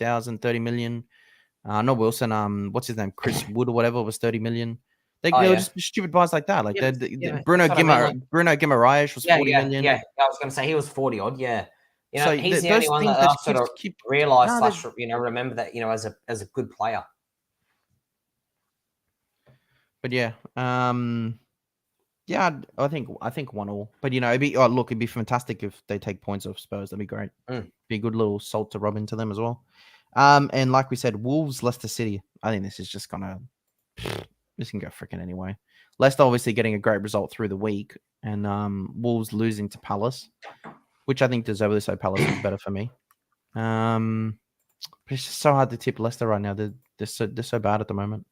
million. Not Wilson. What's his name? Chris Wood or whatever was 30 million. They were just stupid buys like that. Like Bruno Guimaraes was 40 million. Yeah, I was going to say he was 40 odd. Yeah, so he's the only one that I sort of realized remember that as a good player. But yeah, yeah, I think 1-1. But it'd be fantastic if they take points off Spurs. That'd be great. Be a good little salt to rub into them as well. And like we said, Wolves, Leicester City. I think this is just gonna. This can go freaking anyway. Leicester obviously getting a great result through the week, and Wolves losing to Palace, which I think deservedly so. Palace is better for me. But it's just so hard to tip Leicester right now. They're so bad at the moment.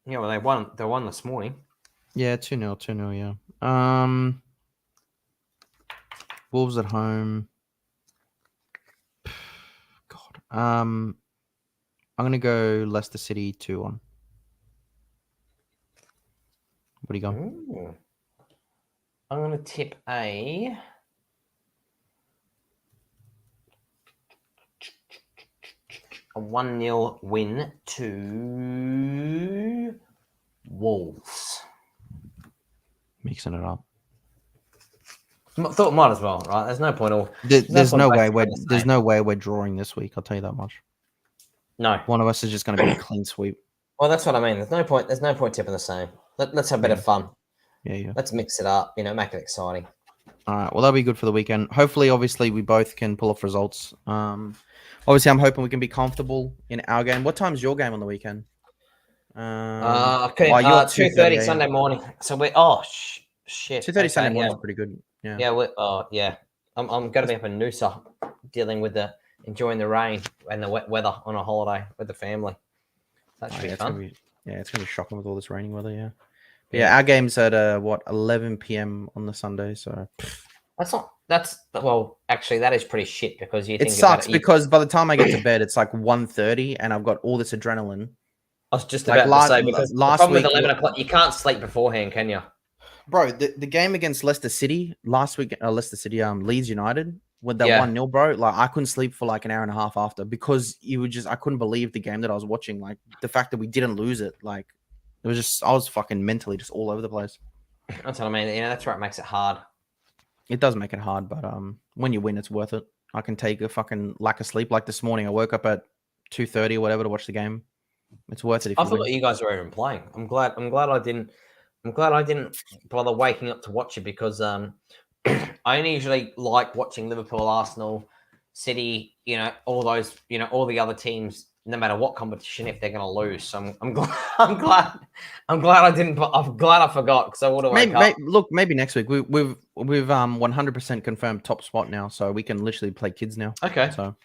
Yeah, well, they won this morning. Yeah, 2-0, 2-0, yeah. Wolves at home. God. I'm gonna go Leicester City 2-1. What do you got? I'm gonna tip a. a 1-0 win to Wolves. Mixing it up. Thought might as well, right? There's no point. There's no way we're drawing this week. I'll tell you that much. No, one of us is just going to be a clean sweep. Well, that's what I mean. There's no point tipping the same. Let's have a bit of fun. Yeah. Let's mix it up. Make it exciting. All right. Well, that'll be good for the weekend. Hopefully, obviously, we both can pull off results. Obviously, I'm hoping we can be comfortable in our game. What time's your game on the weekend? You're 2:30 Sunday morning. So we're shit. 2:30 Sunday morning is pretty good. Yeah. Yeah. I'm going to be up in Noosa, dealing with enjoying the rain and the wet weather on a holiday with the family. That should be fun. It's going to be shocking with all this raining weather. Yeah. But yeah, our game's at 11 p.m. on the Sunday. So actually, that is pretty shit because it sucks because by the time I get to bed, it's like 1:30 and I've got all this adrenaline. I was just about to say because last the problem with 11 o'clock, you can't sleep beforehand, can you? Bro, the game against Leicester City last week, Leeds United, with that 1-0, bro. Like I couldn't sleep for like an hour and a half after because I couldn't believe the game that I was watching. Like the fact that we didn't lose it, like it was just I was fucking mentally just all over the place. That's what I mean. That's where it makes it hard. It does make it hard, but when you win, it's worth it. I can take a fucking lack of sleep. Like this morning, I woke up at 2:30 or whatever to watch the game. It's worth it. I forgot you guys were even playing. I'm glad I didn't bother waking up to watch it because I only usually like watching Liverpool, Arsenal, City. All those. All the other teams. No matter what competition, if they're going to lose, so I'm glad I didn't. I'm glad I forgot because I would have. Maybe next week we've 100% confirmed top spot now, so we can literally play kids now. Okay. So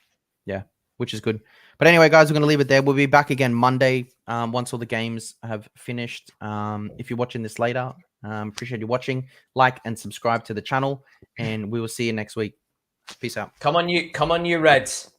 yeah, which is good. But anyway, guys, we're going to leave it there. We'll be back again Monday once all the games have finished. If you're watching this later, appreciate you watching. Like and subscribe to the channel, and we will see you next week. Peace out. Come on, you Reds.